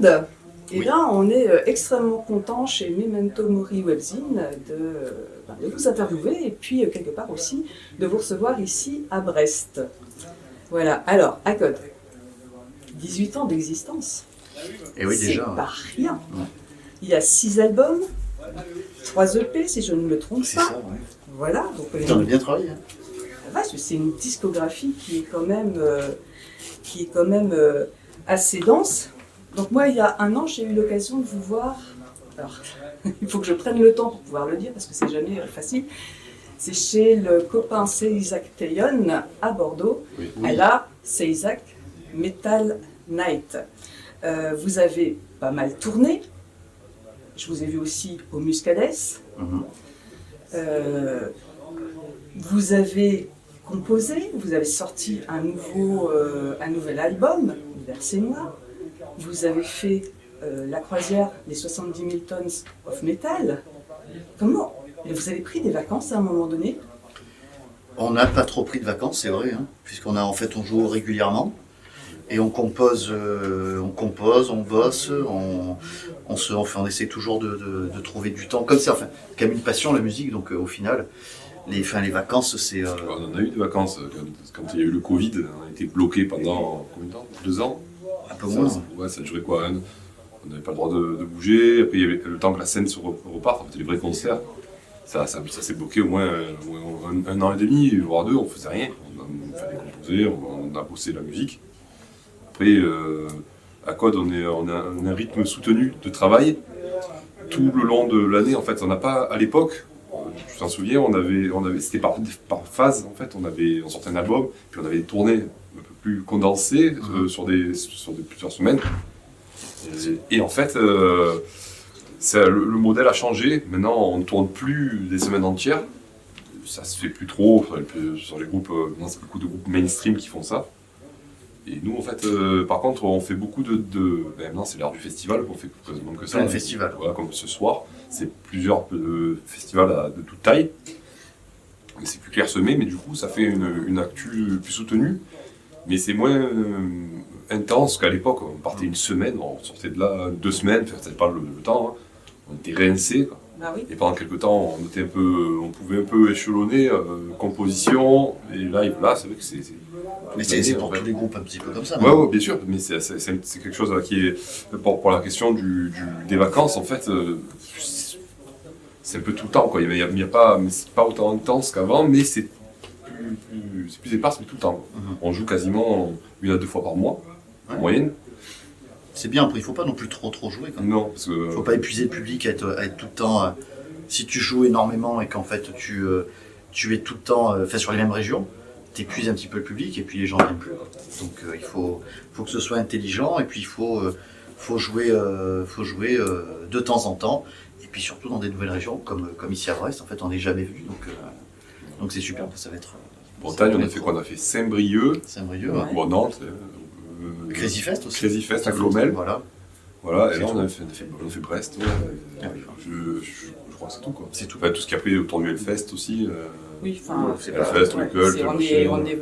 Code. Et Oui. là, on est extrêmement content chez Memento Mori Webzine de vous interviewer et puis quelque part aussi de vous recevoir ici à Brest. Voilà, alors, Code, 18 ans d'existence. Et oui, déjà. C'est pas rien. Ouais. Il y a 6 albums, 3 EP si je ne me trompe C'est pas. ça, ouais. Voilà, donc On a bien travaillé. Hein. c'est une discographie qui est quand même assez dense. Donc moi, il y a un an, j'ai eu l'occasion de vous voir. Alors, il faut que je prenne le temps pour pouvoir le dire parce que c'est jamais facile. C'est chez le copain Seisak Tayon à Bordeaux, Oui. à la Seisak Metal Night. Vous avez pas mal tourné. Je vous ai vu aussi au Muscadès. Mhm. Vous avez composé, vous avez sorti un nouvel album, Versez-moi. Vous avez fait la croisière des 70 000 tons of metal. Comment? Et vous avez pris des vacances à un moment donné? On n'a pas trop pris de vacances, c'est vrai, hein, on joue régulièrement et on compose, on bosse, on essaie toujours de trouver du temps. Comme c'est quand même une passion la musique, donc au final, les vacances, c'est. On en a eu des vacances. Quand il y a eu le Covid, on a été bloqué pendant combien de temps? 2 ans? Un peu moins. Ouais, ça durait quoi? On n'avait pas le droit de bouger. Après, il y avait le temps que la scène se reparte, les vrais concerts. Ça s'est bloqué au moins un an et demi, voire 2, on faisait rien. On fallait composer, on a bossé la musique. Après, à Code, on a un rythme soutenu de travail tout le long de l'année. En fait, on n'a pas, à l'époque, je t'en souviens, c'était par phase. En fait, on sortait un album, puis on avait des tournées un peu plus condensées sur plusieurs semaines. Et en fait, le modèle a changé. Maintenant, on ne tourne plus des semaines entières. Ça se fait plus trop sur les groupes. Maintenant, c'est beaucoup de groupes mainstream qui font ça. Et nous, en fait, par contre, on fait beaucoup maintenant, c'est l'heure du festival qu'on fait quasiment que ça. Plein de festivals. Voilà, comme ce soir. C'est plusieurs festivals de toute taille. Mais c'est plus clairsemé, mais du coup, ça fait une actu plus soutenue. Mais c'est moins intense qu'à l'époque. On partait une semaine, on sortait de là 2 semaines, c'était pas le temps. Hein. On était rincés, quoi. Bah oui. Et pendant quelques temps, on pouvait un peu échelonner composition et live. Là, c'est vrai que c'est. Mais c'est pour tous les groupes un petit peu comme ça. Ouais, bien sûr, mais c'est quelque chose qui est pour la question des vacances en fait. C'est un peu tout le temps, quoi. Il y a pas, mais c'est pas autant intense qu'avant, mais c'est plus épars, mais tout le temps. On joue quasiment 1 à 2 fois par mois, en moyenne. C'est bien, après il faut pas non plus trop jouer quand même. Non, parce que. Faut pas épuiser le public à être tout le temps. Si tu joues énormément et qu'en fait tu es tout le temps sur les mêmes régions, t'épuises un petit peu le public et puis les gens viennent plus. Donc il faut que ce soit intelligent et puis il faut jouer de temps en temps et puis surtout dans des nouvelles régions comme ici à Brest. En fait, on n'est jamais vu donc c'est super. Ça va être. Bretagne, on a fait quoi? On a fait Saint-Brieuc, Saint-Brieuc, Ouais. ouais. bon, Nantes, Crazy Fest aussi. Crazy Fest à Glomel. Voilà. Et là on a fait Brest. Ouais. Ah oui. Je crois que c'est tout, quoi. C'est tout. Enfin, tout ce qu'il y a pris autour du Hellfest aussi. Oui, enfin. C'est Le Fest, le Cult, c'est- on le est, machin. on est-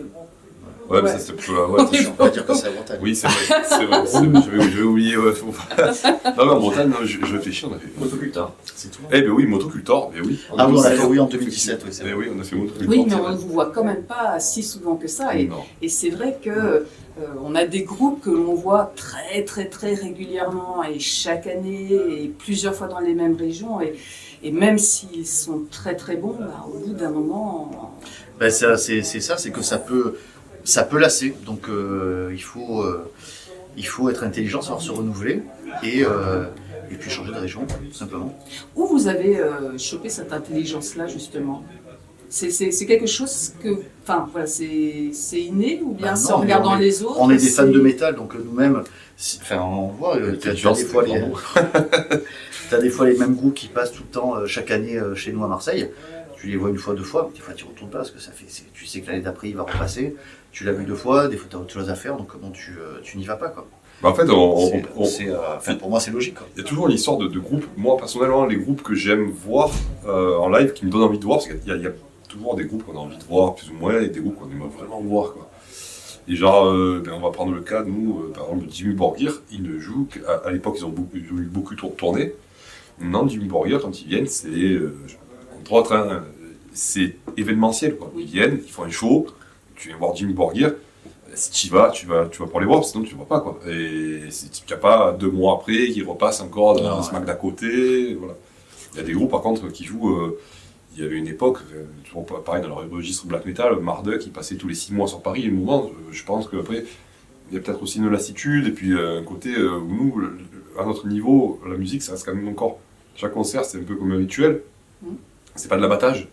Ouais, mais Ouais. ça c'est plutôt là. Ouais, On est On va dire que c'est à Bretagne. oui, c'est vrai. J'avais oublié. Ouais, non, mais en Bretagne, non, je réfléchis, on a fait Motocultor. C'est tout. Eh ben oui, Motocultor, mais oui. Ah oui, on l'a fait fait oui en 2017. Oui, c'est Eh vrai. oui, on a fait Motocultor. Oui, mais c'est on vrai. ne vous voit quand même pas si souvent que ça. Non. Et c'est vrai que on a des groupes que l'on voit très très très régulièrement et chaque année et plusieurs fois dans les mêmes régions. Et même s'ils sont très très bons, bah, au bout d'un moment. Ben, c'est ça, c'est que ça peut lasser. Donc il faut être intelligent, savoir se renouveler et puis changer de région, tout simplement. Où vous avez chopé cette intelligence-là justement? C'est quelque chose que, enfin voilà, c'est inné ou bien Bah c'est non, en regardant on est- les autres? On est des fans de c'est- métal, donc nous-mêmes, on voit, tu as des fois t'as des fois les mêmes groupes qui passent tout le temps chaque année chez nous à Marseille. Tu les vois 1 fois, 2 fois, des fois tu ne retournes pas parce que tu sais que l'année d'après il va repasser. Tu l'as vu 2 fois, des fois tu as autre chose à faire, donc comment tu n'y vas pas quoi. Bah, en fait, Pour moi c'est logique quoi. il y a toujours l'histoire de groupes. Moi, personnellement, les groupes que j'aime voir en live, qui me donnent envie de voir, parce qu'il y a toujours des groupes qu'on a envie de voir, plus ou moins, et des groupes qu'on aimerait vraiment voir, quoi. Et genre, on va prendre le cas, nous, par exemple, Jimmy Borgir, il ne joue qu'à l'époque, ils ont eu beaucoup tourné. Maintenant, Jimmy Borgir, quand ils viennent, c'est, entre autres, hein, c'est événementiel, quoi. Ils viennent, ils font un show, tu viens voir Jimmy Borgir, si tu vas pour les voir, sinon tu ne vas pas, quoi. Et tu n'as pas 2 mois après qui repasse encore dans un smack d'à côté, voilà. Il y a des groupes, par contre, qui jouent... il y avait une époque, toujours pareil dans le registre black metal, Marduk, qui passait tous les 6 mois sur Paris, et un moment, je pense qu'après, il y a peut-être aussi une lassitude, et puis un côté où nous, à notre niveau, la musique, ça reste quand même encore... Chaque concert, c'est un peu comme un rituel, c'est pas de l'abattage.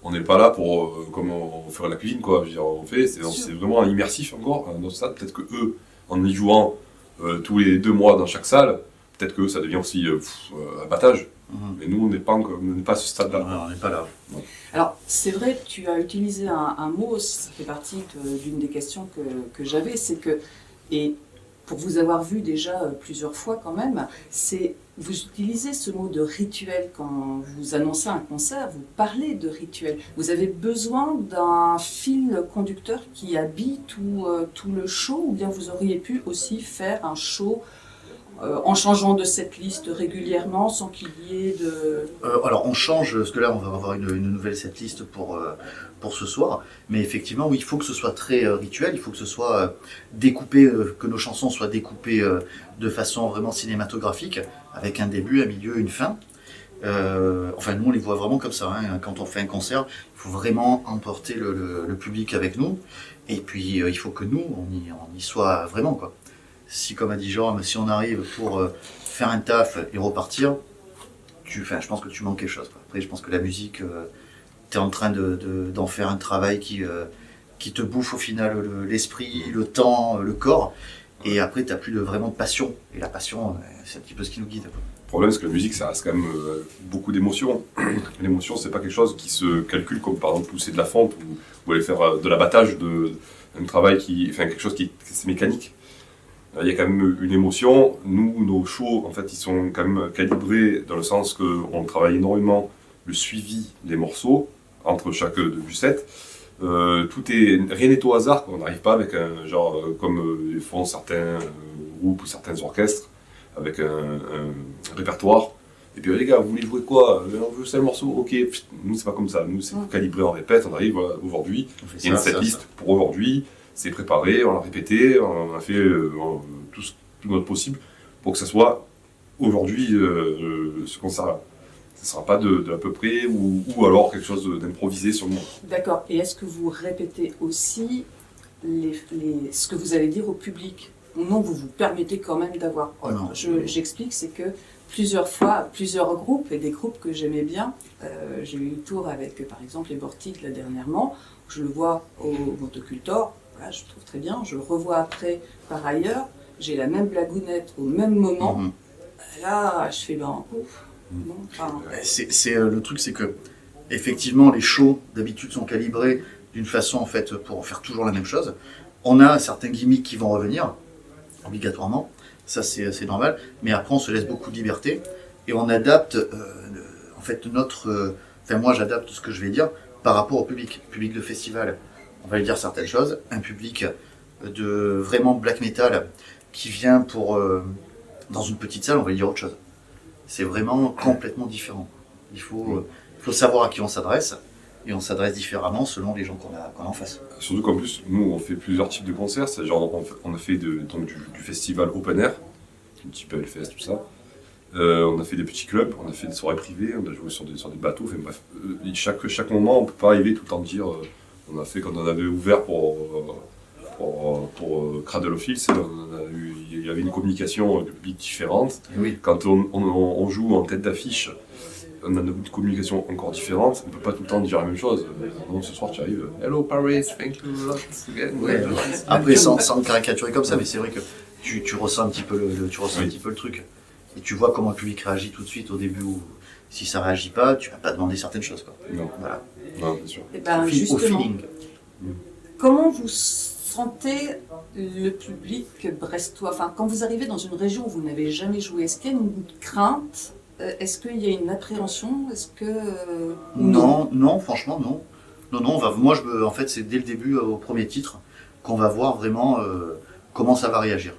On n'est pas là pour, comme on ferait la cuisine, quoi. Je veux dire, on fait, c'est vraiment immersif encore, dans notre stade. Peut-être que eux, en y jouant tous les 2 mois dans chaque salle, peut-être que ça devient aussi abattage. Mais nous, on n'est pas à ce stade-là. Ouais, on n'est pas là. Ouais. Alors, c'est vrai, tu as utilisé un mot, ça fait partie d'une des questions que j'avais, c'est que, et pour vous avoir vu déjà plusieurs fois quand même, c'est, vous utilisez ce mot de rituel quand vous annoncez un concert, vous parlez de rituel. Vous avez besoin d'un fil conducteur qui habille tout le show, ou bien vous auriez pu aussi faire un show en changeant de setlist régulièrement sans qu'il y ait de... Alors on change, parce que là on va avoir une nouvelle setlist pour ce soir, mais effectivement oui, il faut que ce soit très rituel, il faut que ce soit découpé, que nos chansons soient découpées de façon vraiment cinématographique, avec un début, un milieu, une fin. Enfin nous on les voit vraiment comme ça, hein. Quand on fait un concert, il faut vraiment emporter le public avec nous, et puis il faut que nous on y soit vraiment, quoi. Si, comme a dit Jean, si on arrive pour faire un taf et repartir, je pense que tu manques quelque chose, quoi. Après, je pense que la musique, tu es en train d'en faire un travail qui te bouffe au final l'esprit, le temps, le corps. Et après, tu n'as plus vraiment de passion. Et la passion, c'est un petit peu ce qui nous guide, quoi. Le problème, c'est que la musique, ça reste quand même beaucoup d'émotions. L'émotion, c'est pas quelque chose qui se calcule comme par exemple pousser de la fonte ou aller faire de l'abattage, un travail quelque chose qui c'est mécanique. Il y a quand même une émotion. Nous, nos shows, en fait, ils sont quand même calibrés dans le sens qu'on travaille énormément le suivi des morceaux entre chaque début set. Rien n'est au hasard. On n'arrive pas avec un genre comme font certains groupes ou certains orchestres avec un répertoire. Et puis les gars, vous voulez jouer quoi? On veut tel morceau. Ok. Nous, c'est pas comme ça. Nous, c'est calibré, on répète. On arrive aujourd'hui. Il y a une setlist pour aujourd'hui. C'est préparé, on l'a répété, on a fait tout notre possible pour que ça soit aujourd'hui ce concert-là. Ce ne sera pas de à peu près ou alors quelque chose d'improvisé sur le moment. D'accord. Et est-ce que vous répétez aussi ce que vous allez dire au public? Ou non, vous vous permettez quand même d'avoir... J'explique, c'est que plusieurs fois, plusieurs groupes, et des groupes que j'aimais bien, j'ai eu le tour avec par exemple les Vortiques là dernièrement, je le vois au Motocultor. Voilà, je trouve très bien, je le revois après par ailleurs, j'ai la même blagounette au même moment, là je fais ouf. Bon, enfin... Le truc, c'est que effectivement les shows d'habitude sont calibrés d'une façon en fait pour faire toujours la même chose. On a certains gimmicks qui vont revenir, obligatoirement, ça c'est normal, mais après on se laisse beaucoup de liberté et on adapte en fait moi j'adapte ce que je vais dire par rapport au public de festival. On va lui dire certaines choses, un public de vraiment black metal qui vient dans une petite salle, on va lui dire autre chose. C'est vraiment complètement différent. Il faut savoir à qui on s'adresse, et on s'adresse différemment selon les gens qu'on a en face. Surtout qu'en plus, nous on fait plusieurs types de concerts, c'est genre on a fait du festival open air, un petit peu Hellfest, tout ça. On a fait des petits clubs, on a fait des soirées privées, on a joué sur des bateaux, enfin bref. Chaque moment on ne peut pas arriver tout le temps dire... on a fait quand on avait ouvert pour Cradle of Filth, il y avait une communication publique différente. Oui. Quand on joue en tête d'affiche, on a une communication encore différente. On ne peut pas tout le temps dire la même chose. Donc ce soir tu arrives, Hello Paris, thank you a lot again. Ouais. Après sans caricaturer comme ça, mais c'est vrai que tu ressens un petit peu un petit peu le truc. Et tu vois comment le public réagit tout de suite au début. Si ça réagit pas, tu vas pas demander certaines choses, quoi. Non. Voilà. Non, bien sûr. Et ben, Au justement, feeling. comment vous sentez le public brestois? Enfin, quand vous arrivez dans une région où vous n'avez jamais joué, est-ce qu'il y a une crainte? Est-ce qu'il y a une appréhension? Est-ce que Non, franchement, non. Non, en fait, c'est dès le début, au premier titre, qu'on va voir vraiment comment ça va réagir.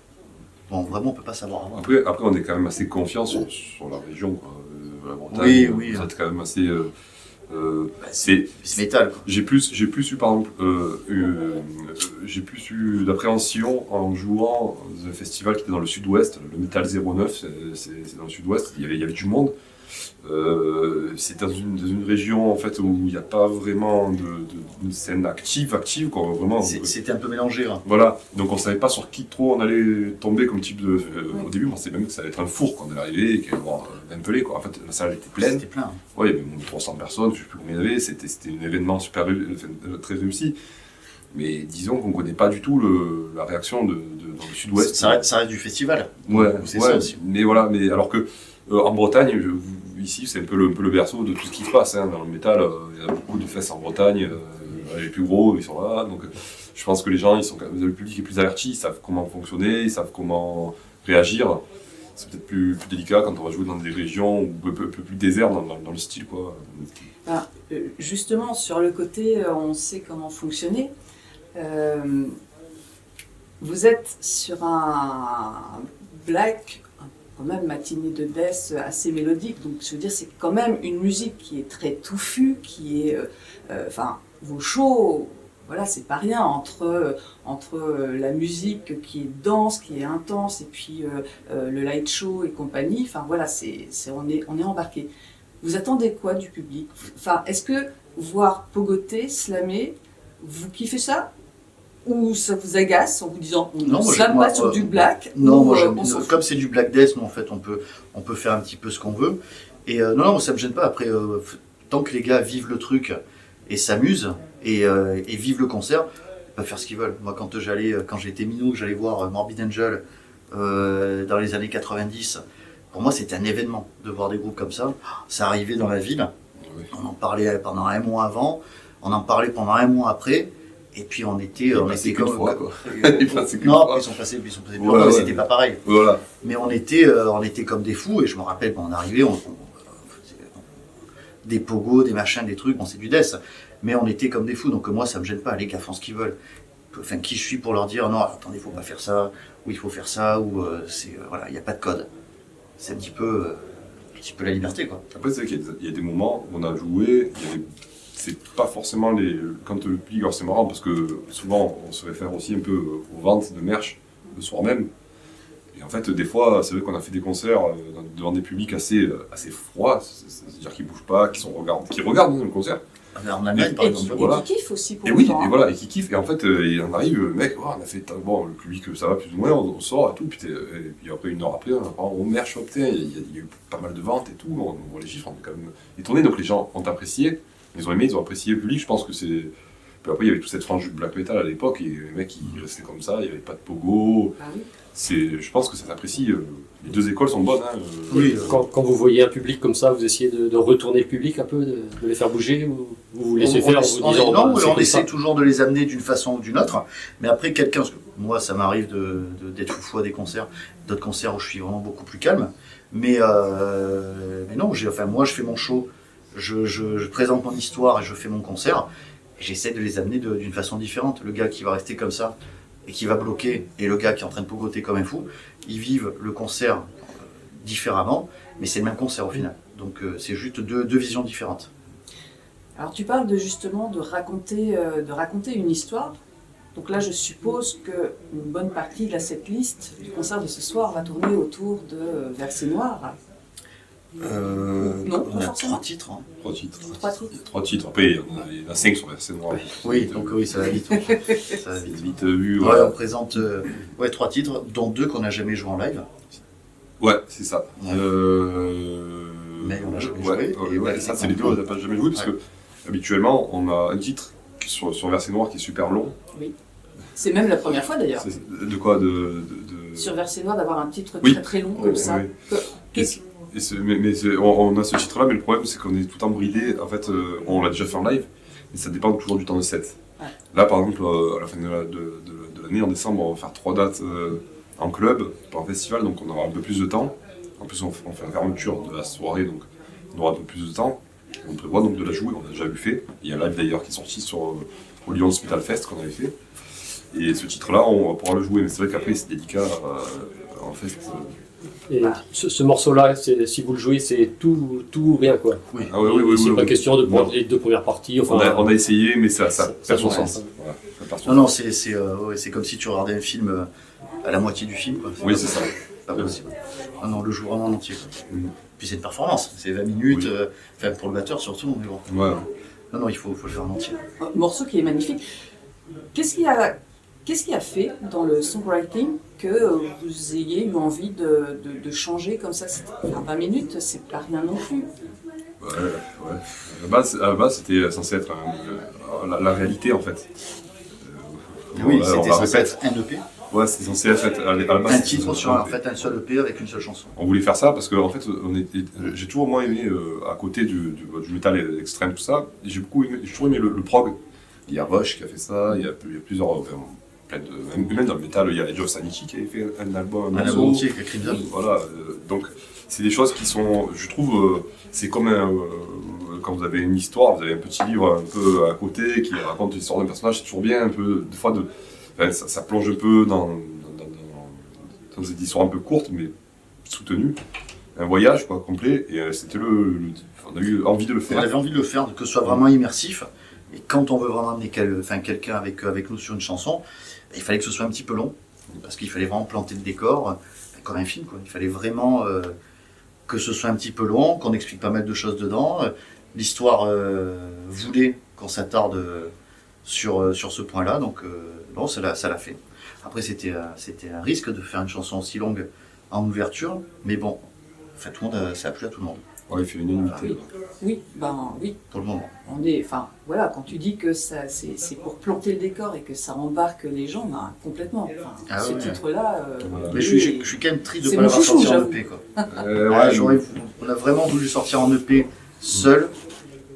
Bon, vraiment, on peut pas savoir avant. Après, on est quand même assez confiant sur la région, quoi. La Bretagne, Oui. vous êtes quand même assez... C'est métal, quoi. J'ai plus eu, par exemple, j'ai plus eu d'appréhension en jouant dans un festival qui était dans le sud-ouest, le Metal 09, c'est dans le sud-ouest, il y avait du monde. C'est dans une région en fait où il n'y a pas vraiment de scène active quoi, vraiment. C'était un peu mélangé. Hein. Voilà, donc on savait pas sur qui trop on allait tomber comme type de. Au début, on pensait même que ça allait être un four quand on est arrivé et qu'il allait y avoir un pelé quoi. En fait, la salle était pleine. C'était plein. Hein. Ouais, il y avait 300 personnes, je sais plus combien il y avait. C'était un événement très réussi. Mais disons qu'on connaît pas du tout la réaction dans le sud-ouest. Ça reste du festival. Ouais, c'est ça aussi. Mais voilà, alors que en Bretagne, ici, c'est un peu le berceau de tout ce qui se passe. Hein. Dans le métal, il y a beaucoup de fesses en Bretagne. Les plus gros, ils sont là. Donc, je pense que les gens, le public est plus averti. Ils savent comment fonctionner, ils savent comment réagir. C'est peut-être plus délicat quand on va jouer dans des régions un peu plus désertes dans le style, quoi. Justement, sur le côté, on sait comment fonctionner. Vous êtes sur un black, quand même matinée de death assez mélodique, donc je veux dire c'est quand même une musique qui est très touffue, qui est, vos shows, voilà c'est pas rien entre la musique qui est dense, qui est intense et puis le light show et compagnie, enfin voilà on est embarqué. Vous attendez quoi du public? Enfin est-ce que voir pogoter, slammer, vous kiffez ça? Ou ça vous agace en vous disant on ne slame pas sur du black? Non, moi comme c'est du black death, en fait on peut faire un petit peu ce qu'on veut. Et non, ça me gêne pas. Après, tant que les gars vivent le truc et s'amusent et vivent le concert, ils peuvent faire ce qu'ils veulent. Moi quand j'étais minot, que j'allais voir Morbid Angel dans les années 90, pour moi c'était un événement de voir des groupes comme ça. Ça arrivait dans la ville, on en parlait pendant un mois avant, on en parlait pendant un mois après. Et puis on était comme fois, quoi. Non, ils sont passés plus longtemps, mais c'était pas pareil. Voilà. Mais on était comme des fous et je me rappelle quand on arrivait, on faisait des pogos, des machins, des trucs, bon c'est du death, mais on était comme des fous. Donc moi ça me gêne pas, les gars font ce qu'ils veulent. Enfin qui je suis pour leur dire non attendez faut pas faire ça ou il faut faire ça ou voilà il n'y a pas de code. C'est un petit peu la liberté quoi. Après c'est vrai qu'il y a des moments où on a joué, c'est pas forcément quand le public, alors c'est marrant parce que souvent on se réfère aussi un peu aux ventes de merch le soir même. Et en fait, des fois, c'est vrai qu'on a fait des concerts devant des publics assez froids, c'est-à-dire qu'ils bougent pas, qui regardent le concert. En Allemagne, par exemple. Et qui kiffent aussi pour et le oui, temps. et voilà, et qui kiffent. Et en fait, on arrive, mec, on a fait, bon, le public, ça va plus ou moins, on sort et tout. Puis après, une heure après, on merch, putain, il y a eu pas mal de ventes et tout. On voit les chiffres, on est quand même étonnés. Donc les gens ont apprécié. Ils ont aimé, ils ont apprécié le public, je pense que c'est... Puis après, il y avait toute cette frange du black metal à l'époque, et les mecs, ils restaient comme ça, il n'y avait pas de pogo. Ah oui. Je pense que ça s'apprécie. Les deux écoles sont bonnes. Hein, oui, quand vous voyez un public comme ça, vous essayez de retourner le public un peu, de les faire bouger, ou vous laissez faire en vous disant... Non, on essaie toujours de les amener d'une façon ou d'une autre, mais après quelqu'un... Moi, ça m'arrive d'être foufou à des concerts, d'autres concerts où je suis vraiment beaucoup plus calme, mais non, moi je fais mon show, je présente mon histoire et je fais mon concert, et j'essaie de les amener d'une façon différente. Le gars qui va rester comme ça et qui va bloquer, et le gars qui est en train de pogoter comme un fou, ils vivent le concert différemment, mais c'est le même concert au final. Donc c'est juste deux visions différentes. Alors tu parles justement de raconter une histoire. Donc là je suppose qu'une bonne partie de la setlist du concert de ce soir va tourner autour de Verset Noir. Non, on pas a forcément. 3 titres. Hein. 3 titres. 3 titres. Après, il y en a 5 sur Verset Noir. Oui, donc oui, ça va vite. Ça va C'est vite. vite vu. Ouais, on présente 3 titres, dont 2 qu'on n'a jamais joué en live. Ouais, c'est ça. Ouais. Mais on n'a jamais joué. Et ça, c'est les deux, on n'a pas jamais joué, parce que habituellement, on a un titre sur Verset Noir qui est super long. Oui. C'est même la première fois d'ailleurs. De quoi Sur Verset Noir d'avoir un titre Oui. très très long comme ça. Oui. On a ce titre-là, mais le problème c'est qu'on est tout le temps bridé. En fait, on l'a déjà fait en live, mais ça dépend toujours du temps de set. Ouais. Là, par exemple, à la fin de l'année, en décembre, on va faire 3 dates en club, pas en festival, donc on aura un peu plus de temps. En plus, on fait la fermeture de la soirée, donc on aura un peu plus de temps. On prévoit donc de la jouer, on a déjà fait. Il y a un live d'ailleurs qui est sorti au Lyon's Metal Fest qu'on avait fait. Et ce titre-là, on va pouvoir le jouer. Mais c'est vrai qu'après, c'est délicat. En fait, Et ce morceau-là, si vous le jouez, c'est tout ou rien, quoi. Oui. ah oui, C'est pas oui. question de prendre Non. les 2 premières parties. Enfin, On a essayé, mais ça perd son ça- sens. Voilà, ça perd son Non, non, sens. c'est comme si tu regardais un film à la moitié du film. Quoi. Oui, c'est ça. Pas possible. Non, non, le joue vraiment en entier. Quoi. Mhm. Puis c'est une performance, c'est 20 minutes, Oui. enfin, pour le batteur surtout, mais bon. Ouais. Non, non, il faut le faire en entier. Un morceau qui est magnifique. Qu'est-ce qui a fait dans le songwriting que vous ayez eu envie de changer comme ça? 20 minutes, c'est pas rien non plus. Ouais. À la base, c'était censé être la réalité, en fait. Oui, on c'était va censé répéter. être un EP, Ouais, c'était censé être à la base. un c'était titre censé sur être en fait un seul EP avec une seule chanson. On voulait faire ça parce que en fait, j'ai toujours moins aimé à côté du métal extrême tout ça. J'ai toujours aimé le prog. Il y a Rush qui a fait ça. Il y a plusieurs, plein de, même dans le métal, il y a Joe Sanichi qui avait fait un album, Un album entier avec Crimson. Voilà. Donc c'est des choses qui sont, je trouve, c'est comme quand vous avez une histoire, vous avez un petit livre un peu à côté qui raconte l'histoire d'un personnage. C'est toujours bien un peu des fois ça plonge un peu dans des histoires un peu courtes mais soutenues. Un voyage quoi, complet, et on a eu envie de le On faire. avait envie de le faire, que ce soit vraiment immersif. Et quand on veut vraiment amener quelqu'un avec nous sur une chanson, il fallait que ce soit un petit peu long, parce qu'il fallait vraiment planter le décor, comme un film. Quoi. Il fallait vraiment que ce soit un petit peu long, qu'on explique pas mal de choses dedans. L'histoire voulait qu'on s'attarde sur ce point-là, donc bon, ça l'a fait. Après, c'était un risque de faire une chanson aussi longue en ouverture, mais bon, enfin, tout le monde, ça a plu à tout le monde, Ouais, il fait une unité. Oui, oui. pour le moment. Voilà, quand tu dis que c'est pour planter le décor et que ça embarque les gens, complètement. Enfin, Ah ce ouais. titre-là. Voilà. Mais je suis quand même triste de C'est ne pas mon l'avoir chouchou, sorti en j'avoue. EP. Quoi. Ouais, On a vraiment voulu sortir en EP seul,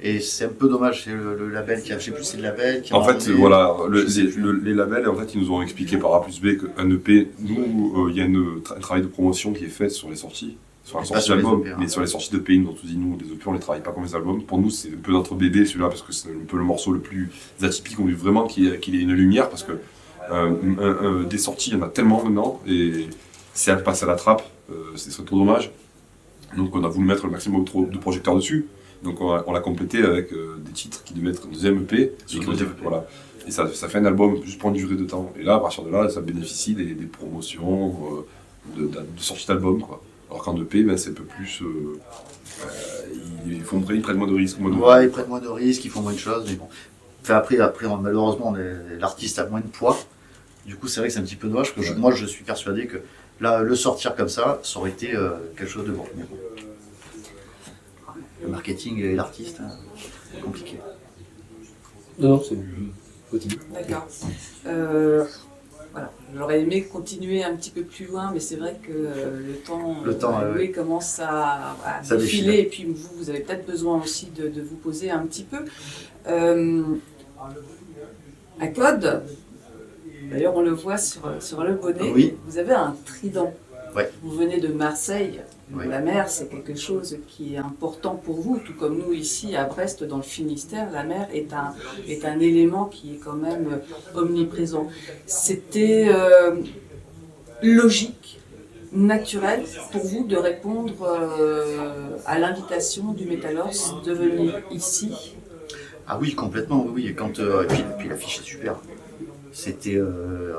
et c'est un peu dommage. C'est le label qui a, je sais plus, c'est le label qui a En fait, demandé- voilà, je sais plus. les labels, en fait, ils nous ont expliqué par A plus B qu'un EP, nous, il y a un travail de promotion qui est fait sur les sorties, sur la Et sortie pas sur les d'album, EP, hein. mais sur les sorties de pays, nous, on tout dit, nous, les EP, on les travaille pas comme les albums. Pour nous, c'est un peu notre bébé, celui-là, parce que c'est un peu le morceau le plus atypique. On veut vraiment qu'il ait une lumière, parce que des sorties, il y en a tellement maintenant, et si elles passent à la trappe, ce serait trop dommage. Donc, on a voulu mettre le maximum de projecteurs dessus. Donc on l'a complété avec des titres qui devaient être un deuxième EP. Sur Et le deuxième EP. voilà. Et ça fait un album juste pour une durée de temps. Et là, à partir de là, ça bénéficie des promotions, de sortie d'album. Quoi. Alors qu'en EP, ben, c'est un peu plus... ils prennent moins de risques. Ouais, ils prennent moins de risques, ils font moins de choses, mais bon. Enfin, après malheureusement, l'artiste a moins de poids. Du coup, c'est vrai que c'est un petit peu dommage, parce que moi, je suis persuadé que là, le sortir comme ça aurait été quelque chose de bon. Mais bon. Le marketing et l'artiste, hein, c'est compliqué. Non, c'est possible. D'accord. Voilà. J'aurais aimé continuer un petit peu plus loin, mais c'est vrai que le temps ouais. commence à Ça défiler, défile. et puis vous avez peut-être besoin aussi de vous poser un petit peu. À Code, d'ailleurs on le voit sur le bonnet, Oui. vous avez un trident. Ouais. Vous venez de Marseille. Oui. La mer, c'est quelque chose qui est important pour vous, tout comme nous ici à Brest, dans le Finistère. La mer est un élément qui est quand même omniprésent. C'était logique, naturel pour vous de répondre à l'invitation du Métalors de venir ici. Ah oui, complètement, oui. Et puis l'affiche est super.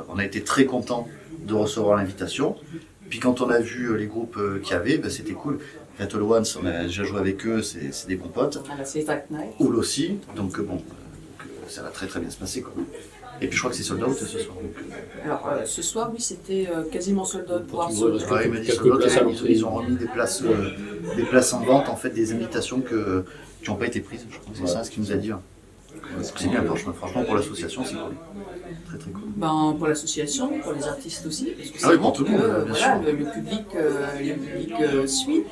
On a été très contents de recevoir l'invitation. Puis quand on a vu les groupes qu'il y avait, ben, c'était cool. Rattle Ones, on a déjà joué avec eux, c'est des bons potes. À la Celtic Night. Oul aussi, donc bon, ça va très très bien se passer. Quoi. Et puis je crois que c'est sold out ce soir. Alors ce soir, oui, c'était quasiment sold out pour Il reste Ouais, il m'a dit quelques sold out, places à ils l'entrée. ont remis des places en vente, en fait, des invitations qui n'ont pas été prises. Je crois que c'est ça ce qu'il nous a dit. Hein. C'est bien, franchement, pour l'association, c'est cool. Très très cool. Ben, pour l'association, pour les artistes aussi, parce que Ah oui, ça pour montre tout le monde, que, bien voilà, sûr. le public suit.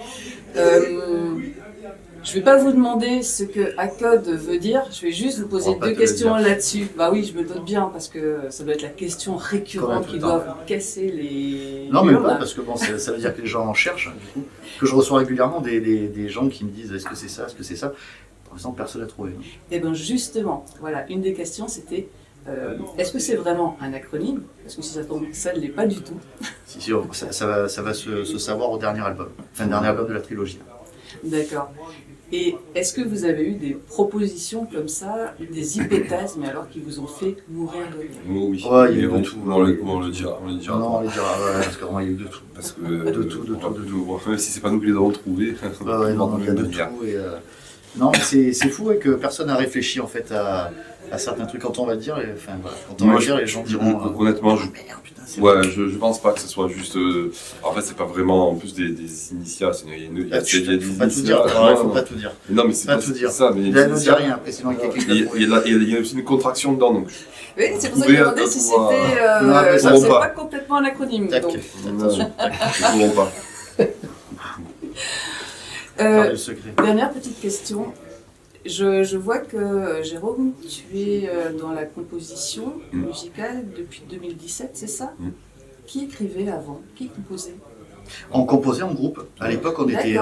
Je ne vais pas vous demander ce que ACOD veut dire, je vais juste vous poser On va pas deux te le questions dire. là-dessus. Bah oui, je me doute bien, parce que ça doit être la question récurrente tout qui le doit temps. vous casser les Non, même murs, pas, là. parce que bon, ça veut dire que les gens en cherchent, du coup. Que je reçois régulièrement des gens qui me disent est-ce que c'est ça, est-ce que c'est ça. Pour l'instant, personne n'a trouvé. Et bien justement, voilà, une des questions c'était Est-ce que c'est vraiment un acronyme? Parce que si ça tombe, ça ne l'est pas du tout. Si, ça va se savoir au dernier album, enfin le dernier album de la trilogie. D'accord. Et est-ce que vous avez eu des propositions comme ça, des hypothèses, mais alors qui vous ont fait mourir de rire? Oh oui. Ouais, il y a eu Mais de tout. on le dira. Non, on les dira, ouais, parce que vraiment il y a eu de tout. Parce que De tout. Même si c'est pas nous qui les avons trouvés. Ouais, non, il y a de tout. Et, non, mais c'est fou que personne n'a réfléchi en fait à certains trucs. Quand on va le dire, enfin, voilà, quand on va le dire, les gens diront. Honnêtement, Merde, putain, c'est ouais, je pense pas que ce soit juste. En fait, c'est pas vraiment en plus des initiales. Il y a des faut pas tout dire. initiales. Faut pas tout dire. Non, mais c'est Pas pas tout dire. ça. Mais Il ne dit rien, après sinon il y a quelqu'un qui il y a aussi une contraction dedans. Donc, Oui, c'est pour ça que je me demandais si c'était. Non, mais ça, c'est pas. pas complètement un acronyme. Tac. Donc. Attention. ne pas. Garde le secret. Dernière petite question. Je vois que Jérôme, tu es dans la composition musicale depuis 2017, c'est ça? Qui écrivait avant? Qui composait? On composait en groupe. À l'époque, on était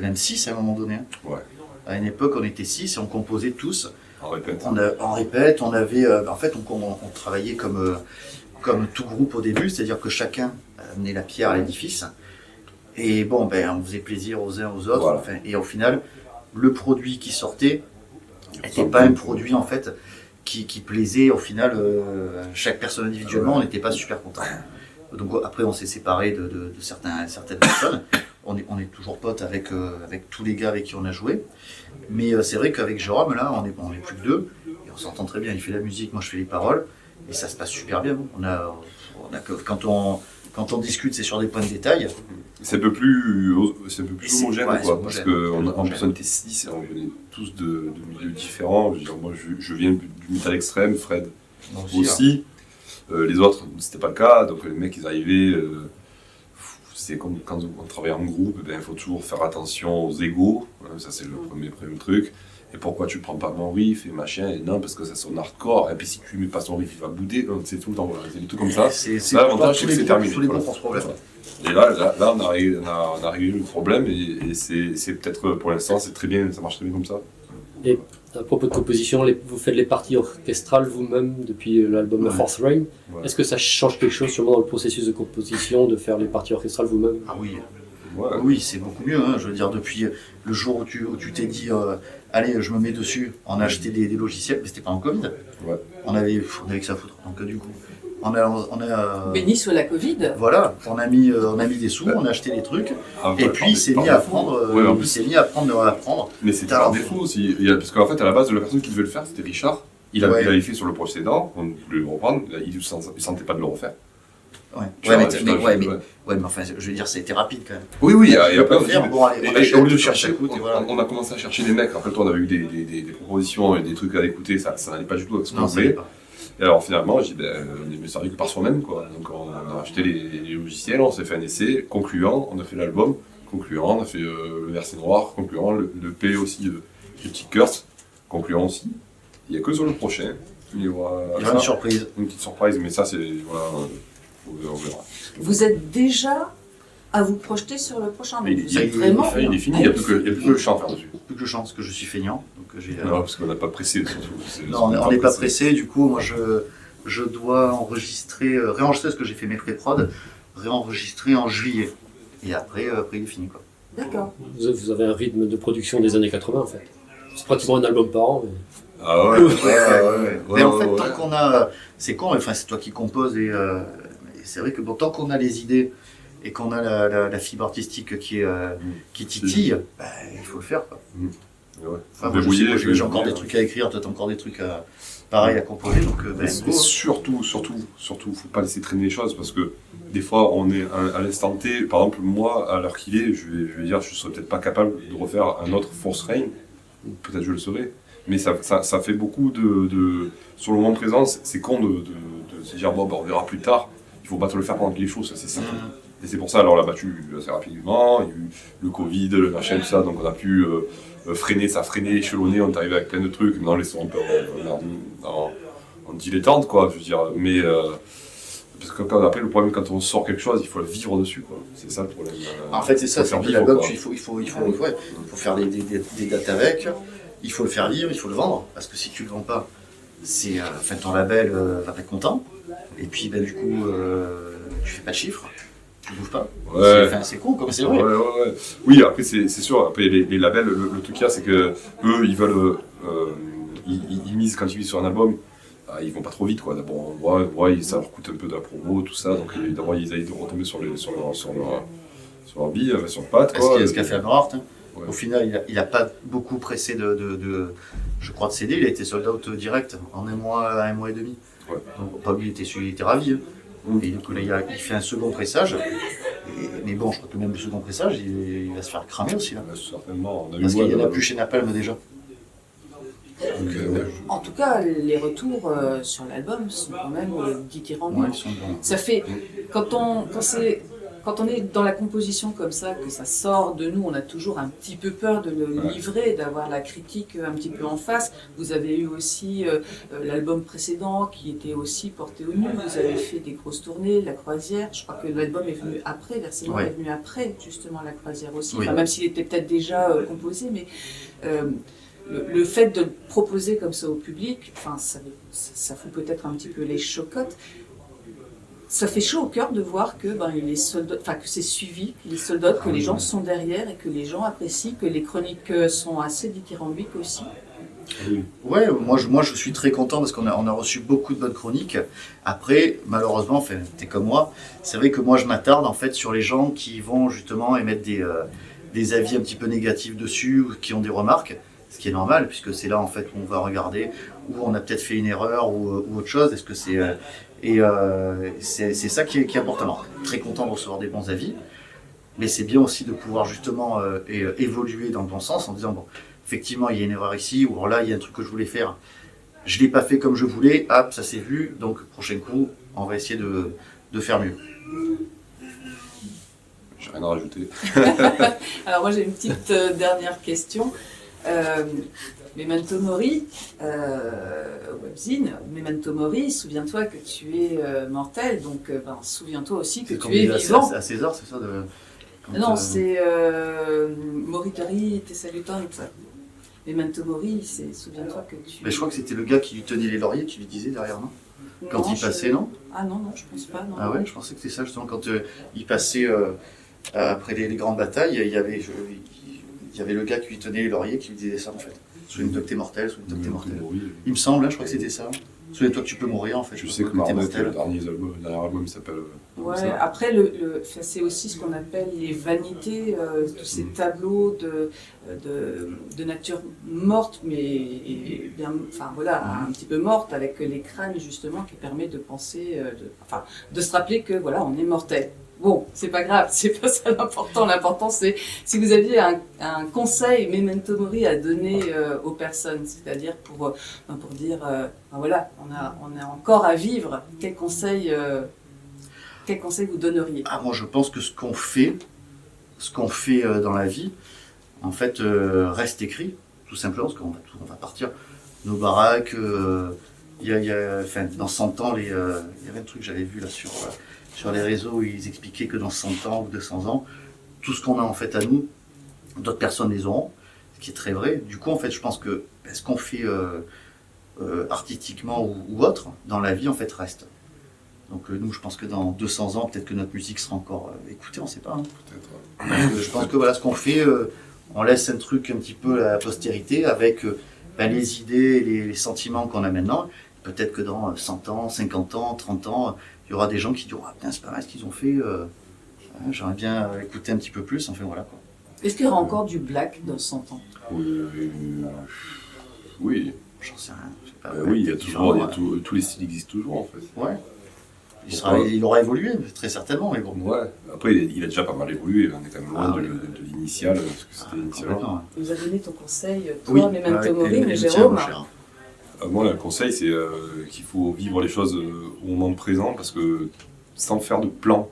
même 6 à un moment donné. Ouais. À une époque, on était 6 et on composait tous. On répète. On répète, on avait. En fait, on travaillait comme tout groupe au début, c'est-à-dire que chacun amenait la pierre à l'édifice. Et bon, on faisait plaisir aux uns aux autres. Voilà. Enfin, et au final, le produit qui sortait n'était pas un produit en fait qui plaisait. Au final, chaque personne individuellement, on n'était pas super content. Donc après, on s'est séparés de certaines personnes. On est toujours potes avec tous les gars avec qui on a joué. Mais c'est vrai qu'avec Jérôme, là, on est plus que deux. Et on s'entend très bien. Il fait la musique, moi je fais les paroles. Et ça se passe super bien. Quand on discute, c'est sur des points de détail. C'est un peu plus homogène, ouais, quoi, c'est parce homogène. qu'en plus on était 6 et on venait tous de milieux différents. Je veux dire, moi je viens du métal extrême, Fred Moi aussi. Les autres, c'était pas le cas, donc les mecs ils arrivaient. C'est comme quand on travaille en groupe, il faut toujours faire attention aux égos, ça c'est le premier truc. Et pourquoi tu prends pas mon riff et machin, et non parce que ça sonne hardcore, et puis si tu mets pas son riff il va bouder, donc c'est tout le temps, voilà, c'est des trucs comme ça. Là l'avantage c'est que c'est terminé. Tous les groupes ont ce problème. Et là on a réglé le problème, et c'est peut-être pour l'instant c'est très bien, ça marche très bien comme ça. Et à propos de composition, vous faites les parties orchestrales vous-même depuis l'album Ouais. Fourth Reign. Ouais. Est-ce que ça change quelque chose sûrement dans le processus de composition de faire les parties orchestrales vous-même? Ah oui. Ouais. Oui, c'est beaucoup mieux. Je veux dire, depuis le jour où tu t'es dit, allez, je me mets dessus, on a acheté des logiciels, mais c'était pas en Covid. Ouais. On avait que ça à foutre. Donc du coup, on a Béni soit la Covid. voilà, on a mis des sous, on a acheté des trucs, Ah, et ouais, puis il s'est mis à apprendre. Ouais, en Il plus. s'est mis à apprendre. Mais c'était Putain. par défaut aussi. Parce qu'en fait, à la base, la personne qui devait le faire, c'était Richard. Il Ouais. avait fait sur le précédent, on voulait le reprendre, il ne sentait pas de le refaire. Ouais. Genre, mais enfin, je veux dire, ça a été rapide quand même. Oui, Je et peux après, pas faire. Bon, allez, on et achète, au lieu de on chercher, s'écoute, et voilà. on a commencé à chercher des mecs. Après, toi, on avait eu des propositions et des trucs à écouter, ça n'allait pas du tout avec ce qu'on Non, ça voulait. l'est pas. Et alors finalement, j'ai dit, on est mieux servi que par soi-même, quoi. Donc on a acheté les logiciels, on s'est fait un essai concluant, on a fait l'album concluant, on a fait le verset noir concluant, le P aussi de Tickers concluant aussi. Il n'y a que sur le prochain. Il y aura Il y aura une surprise. une petite surprise, mais ça c'est voilà, on verra. Vous êtes déjà à vous projeter sur le prochain. Donc vous êtes vraiment. Il est fini, il n'y a plus que le chant à faire dessus. Plus que je chance que je suis feignant. Donc Non, parce qu'on n'a pas pressé surtout. non, on n'est pas pressé. Du coup, moi, je dois réenregistrer ce que j'ai fait mes pré-prod, réenregistrer en juillet. Et après il est fini, quoi. D'accord. Vous avez un rythme de production des années 80 en fait. C'est pratiquement un album par an. Mais... Ah ouais. Mais en fait, tant qu'on a, c'est con, enfin c'est toi qui composes et c'est vrai que bon, tant qu'on a les idées et qu'on a la fibre artistique qui titille, il faut le faire, quoi. Ouais. Enfin, moi, je sais, j'ai encore des trucs à écrire, toi t'as encore des trucs pareil à composer, donc Mais go. surtout, faut pas laisser traîner les choses parce que des fois on est à l'instant T. Par exemple, moi, à l'heure qu'il est, je vais dire, je serais peut-être pas capable de refaire un autre Force Reign. Peut-être je le serais, mais ça fait beaucoup sur le moment présent. C'est con de se dire bon, on verra plus tard. Il faut pas te le faire pendant qu'il est chaud, ça c'est simple. Et c'est pour ça, alors on l'a battu assez rapidement. Il y a eu le Covid, le machin, tout ça, donc on a pu freiner, échelonner, on est arrivé avec plein de trucs, mais en laissant un peu en dilettante, quoi, je veux dire. Mais parce que après, le problème, quand on sort quelque chose, il faut le vivre dessus, quoi. C'est ça le problème. En fait, c'est ça, faut c'est faire que vivre, l'album, quoi. il faut faire des dates avec, il faut le faire vivre, il faut le vendre, parce que si tu le vends pas, enfin, ton label va pas être content. Et puis, ben, du coup, tu fais pas de chiffres, tu bouges pas. Ouais. C'est con, comme c'est vrai. Ouais. Oui, après c'est sûr. Après les labels, le truc qu'il y a, c'est que eux, ils veulent, ils misent quand ils misent sur un album. Ils vont pas trop vite, quoi. D'abord, ça leur coûte un peu de la promo, tout ça. Donc d'abord, ils essayent de retomber sur leur bille, sur le patte, quoi. Ce qu'a fait Aberhart, hein. Ouais. Au final, il a pas beaucoup pressé je crois, de CD. Il a été sold out direct en un mois et demi. Ouais. Donc, pas lui, il était ravi. Hein. Et donc là, il fait un second pressage. Mais bon, je crois que même le second pressage, il va se faire cramer aussi, là. Certainement. On a Parce eu qu'il n'y en a ouais, plus chez Napalm déjà. Donc, En tout cas, les retours sur l'album sont quand même dithyrambiques. Ouais, ils sont bons. Ça fait, quand on est dans la composition comme ça, que ça sort de nous, on a toujours un petit peu peur de le livrer, d'avoir la critique un petit peu en face. Vous avez eu aussi l'album précédent qui était aussi porté au nu. Vous avez fait des grosses tournées, La Croisière. Je crois que l'album est venu après, Versement est venu après, justement, La Croisière aussi. Oui. Enfin, même s'il était peut-être déjà composé, mais le fait de le proposer comme ça au public, enfin, ça fout peut-être un petit peu les chocottes. Ça fait chaud au cœur de voir que les soldats, enfin que c'est suivi, les soldats, que les gens sont derrière et que les gens apprécient, que les chroniques sont assez dithyrambiques aussi. oui. Ouais, moi je suis très content parce qu'on a reçu beaucoup de bonnes chroniques. Après, malheureusement, enfin, t'es comme moi, c'est vrai que moi je m'attarde en fait sur les gens qui vont justement émettre des avis un petit peu négatifs dessus ou qui ont des remarques, ce qui est normal puisque c'est là en fait où on va regarder où on a peut-être fait une erreur ou autre chose. Est-ce que c'est c'est ça qui est important. Alors, très content de recevoir des bons avis, mais c'est bien aussi de pouvoir justement évoluer dans le bon sens en disant bon, effectivement il y a une erreur ici, ou alors là il y a un truc que je voulais faire, je l'ai pas fait comme je voulais, hop, ça s'est vu, donc prochain coup on va essayer de faire mieux. J'ai rien à rajouter. Alors moi j'ai une petite dernière question. Memento Mori, webzine, Memento Mori, souviens-toi que tu es mortel, donc souviens-toi aussi que tu es vivant. À César, c'est ça Non, c'est Moritori te salutant. Memento Mori, c'est souviens-toi que tu... Mais je crois que c'était le gars qui lui tenait les lauriers, qui lui disait derrière, non? Quand il passait, non? Ah non, je pense pas. Non. Ah ouais, je pensais que c'était ça justement, quand il passait après les grandes batailles, il y avait le gars qui lui tenait les lauriers qui lui disait ça en fait. Souviens-toi que t'es mortel, souviens-toi que t'es mortel. Il me semble, hein, je crois que c'était ça. Souviens-toi que tu peux mourir en fait. Je sais que Marmette, le dernier album, il s'appelle. Ouais, après, c'est aussi ce qu'on appelle les vanités, tous ces tableaux de nature morte, mais bien, enfin voilà, un petit peu morte, avec les crânes justement, qui permet de penser, de se rappeler que voilà, on est mortel. Bon, c'est pas grave, c'est pas ça l'important. L'important, c'est si vous aviez un conseil Memento Mori à donner aux personnes, c'est-à-dire pour dire, voilà, on a encore à vivre. Quel conseil vous donneriez? Ah, moi, je pense que ce qu'on fait dans la vie, en fait, reste écrit, tout simplement, parce qu'on va partir. Nos baraques, dans 100 ans, il y avait un truc que j'avais vu là sur les réseaux où ils expliquaient que dans 100 ans ou 200 ans, tout ce qu'on a en fait à nous, d'autres personnes les auront, ce qui est très vrai. Du coup, en fait, je pense que ce qu'on fait artistiquement ou autre, dans la vie, en fait, reste. Donc nous, je pense que dans 200 ans, peut-être que notre musique sera encore écoutée, on ne sait pas. Hein. Peut-être. Je pense que voilà, ce qu'on fait, on laisse un truc un petit peu à la postérité avec les idées et les sentiments qu'on a maintenant. Peut-être que dans 100 ans, 50 ans, 30 ans, il y aura des gens qui diront « Ah putain, c'est pas mal ce qu'ils ont fait, j'aimerais bien écouter un petit peu plus. » Enfin voilà quoi. Est-ce qu'il y aura encore du black dans 100 ans? Oui. J'en sais rien. Je sais pas, Oui, il y a toujours, différent, tous les styles existent toujours en fait. Ouais. Il aura évolué, très certainement, mais bon. Ouais. Après, il a déjà pas mal évolué. On est quand même loin de l'initial, parce que c'était initialement. Tu nous as donné ton conseil, toi, Oui, Memento Mori, et mais le tien, Jérôme. mon cher. Moi, le conseil, c'est qu'il faut vivre les choses au moment présent, parce que sans faire de plan,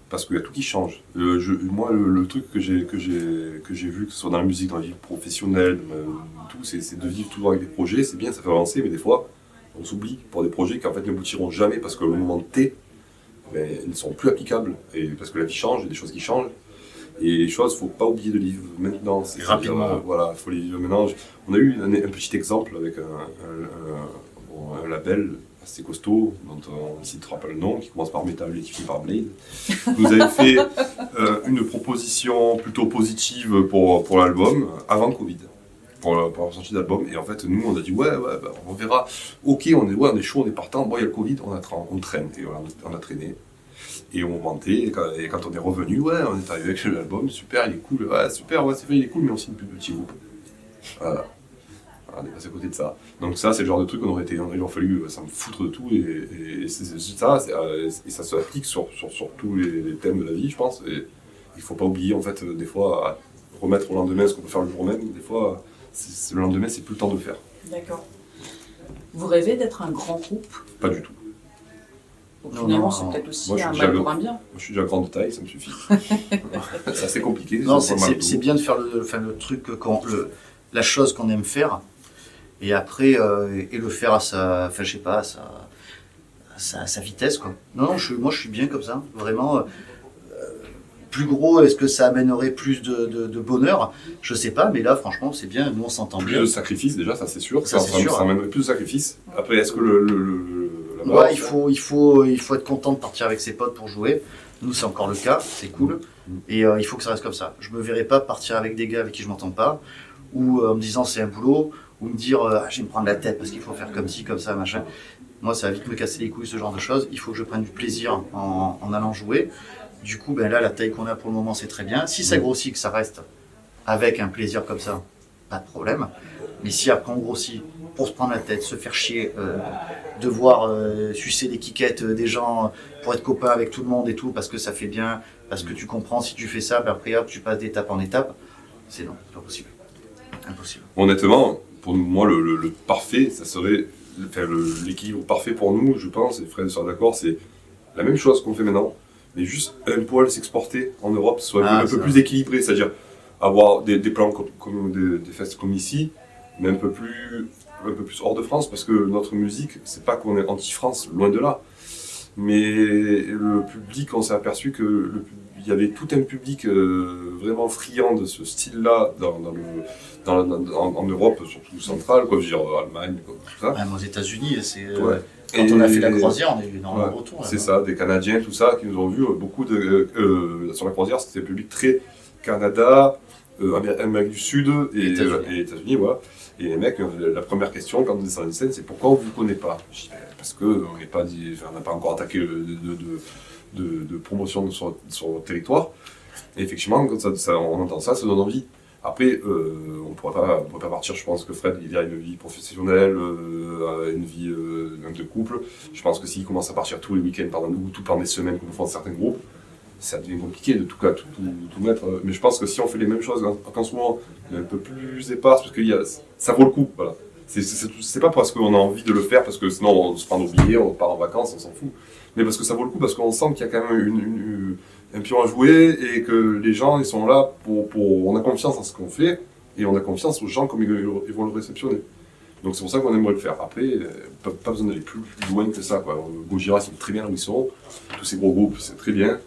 parce qu'il y a tout qui change. Moi, le truc que j'ai vu, que ce soit dans la musique, dans la vie professionnelle, tout, c'est de vivre toujours avec des projets. C'est bien, ça fait avancer, mais des fois, on s'oublie pour des projets qui en fait n'aboutiront jamais parce que le moment T, ils ne sont plus applicables, et parce que la vie change, il y a des choses qui changent. Et les choses, il ne faut pas oublier de vivre maintenant. Rapidement. Voilà, il faut les vivre maintenant. On a eu un petit exemple avec pour un label assez costaud, dont on ne citera pas le nom, qui commence par Metal et qui finit par Blade. Vous avez fait une proposition plutôt positive pour l'album avant Covid, pour la sortie d'album. Et en fait, nous, on a dit ouais, bah, on verra. Ok, on est chaud, on est partant. Bon, il y a le Covid, on traîne. Et voilà, on a traîné. Et on mentait. Et quand on est revenu, ouais, on est arrivé avec l'album. Super, il est cool. Ouais, super, ouais, c'est vrai, il est cool, mais aussi une plus petit groupe. Voilà. On est passé à côté de ça. Donc ça, c'est le genre de truc qu'on aurait été, il aurait fallu s'en foutre de tout, et c'est ça, et ça se applique sur tous les thèmes de la vie, je pense. Et il faut pas oublier, en fait, des fois, à remettre au lendemain ce qu'on peut faire le jour même. Des fois, le lendemain, c'est plus le temps de le faire. D'accord. Vous rêvez d'être un grand groupe? Pas du tout. Donc Non, finalement, non, c'est non. peut-être aussi Moi, je un suis mal déjà pour un bien. Moi, je suis déjà grande taille, ça me suffit. C'est assez compliqué. Non, ça me fait mal au c'est dos. bien de faire le truc, la chose qu'on aime faire, et après, et le faire à sa, enfin, je sais pas, à sa vitesse, quoi. Non, moi, je suis bien comme ça, vraiment. Plus gros, est-ce que ça amènerait plus de bonheur? Je sais pas, mais là, franchement, c'est bien, nous, on s'entend Plus bien. de sacrifices, déjà, ça c'est sûr. Ça, c'est sûr, Ça hein. amènerait plus de sacrifices. Après, est-ce que la Ouais, balance, il faut être content de partir avec ses potes pour jouer. Nous, c'est encore le cas, c'est cool. Et il faut que ça reste comme ça. Je me verrai pas partir avec des gars avec qui je m'entends pas, ou en me disant c'est un boulot, ou me dire je vais me prendre la tête parce qu'il faut faire comme ci, comme ça, machin. Moi, ça va vite me casser les couilles, ce genre de choses. Il faut que je prenne du plaisir en allant jouer. Du coup, ben là, la taille qu'on a pour le moment, c'est très bien. Si ça grossit, que ça reste avec un plaisir comme ça, pas de problème. Mais si après on grossit pour se prendre la tête, se faire chier, devoir sucer les quiquettes des gens pour être copain avec tout le monde et tout, parce que ça fait bien, parce que tu comprends, si tu fais ça, ben après hop, tu passes d'étape en étape, c'est non, c'est pas possible. Impossible. honnêtement, pour moi, le parfait, ça serait l'équilibre parfait pour nous, je pense, et Fred sera d'accord, c'est la même chose qu'on fait maintenant, mais juste un poil s'exporter en Europe soit un peu plus équilibré, c'est-à-dire avoir des plans comme des festes comme ici, mais un peu plus hors de France, parce que notre musique, c'est pas qu'on est anti-France, loin de là, mais le public, on s'est aperçu que il y avait tout un public vraiment friand de ce style-là en Europe, surtout centrale, quoi, je veux dire Allemagne, quoi, tout ça. Même aux États-Unis, c'est Ouais. quand on a fait la croisière, on a eu énormément Ouais, de retours. c'est ça, des Canadiens, tout ça, qui nous ont vu beaucoup sur la croisière, c'était un public très Canada, Amérique du Sud et États-Unis, voilà. Et les mecs, la première question quand on descend d'une scène, c'est pourquoi on vous connaît pas? Je dis, parce que on n'a pas encore attaqué de promotion sur le territoire. Et effectivement, quand on entend ça, ça donne envie. Après, on ne pourrait pas partir. Je pense que Fred, il a une vie professionnelle, une vie de couple. Je pense que s'il commence à partir tous les week-ends, ou tout pendant des semaines, comme font certains groupes, ça devient compliqué de tout mettre. Mais je pense que si on fait les mêmes choses qu'en ce moment, un peu plus éparses, parce que ça vaut le coup. Voilà. C'est pas parce qu'on a envie de le faire, parce que sinon on se prend nos billets, on part en vacances, on s'en fout. Mais parce que ça vaut le coup, parce qu'on sent qu'il y a quand même un pion à jouer et que les gens ils sont là on a confiance en ce qu'on fait et on a confiance aux gens comme ils vont le réceptionner. Donc c'est pour ça qu'on aimerait le faire. Après, pas besoin d'aller plus loin que ça, quoi. Gojira, ils sont très bien là où ils sont. Tous ces gros groupes, c'est très bien.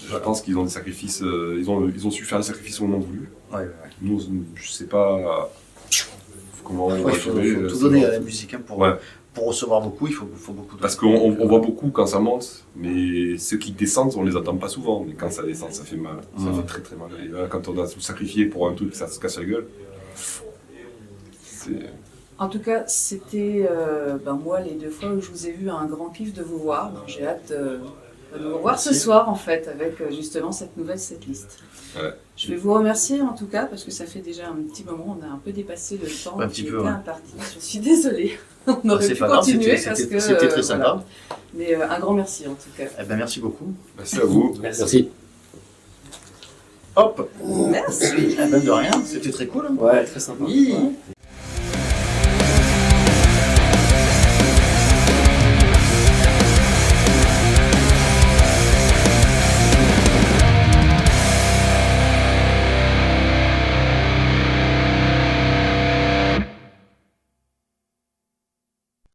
Je pense qu'ils ont des sacrifices, ils ont su faire des sacrifices au moment voulu. Ouais. Nous, je sais pas comment on Il va faut trouver. tout donner à la musique, hein, Ouais. pour recevoir beaucoup, il faut beaucoup de... Parce qu'on voit beaucoup quand ça monte, mais ceux qui descendent, on les attend pas souvent. Mais quand ça descend, ça fait mal. Ça fait très très mal. Et là, quand on a tout sacrifié pour un truc, ça se casse la gueule. En tout cas, c'était moi les 2 fois où je vous ai vu un grand kiff de vous voir. Donc, j'ai hâte de vous revoir ce soir en fait avec justement cette nouvelle setlist. Ouais. Je vais vous remercier en tout cas parce que ça fait déjà un petit moment, on a un peu dépassé le temps Un qui petit peu, était ouais. imparti. Je suis désolée, on aurait C'est pu pas grave, continuer parce que c'était très sympa. voilà. Mais un grand merci en tout cas. Eh ben, merci beaucoup. Merci à vous. Merci. Hop. Merci. Eh ben, de rien, c'était très cool. Hein. Ouais, très sympa. Oui.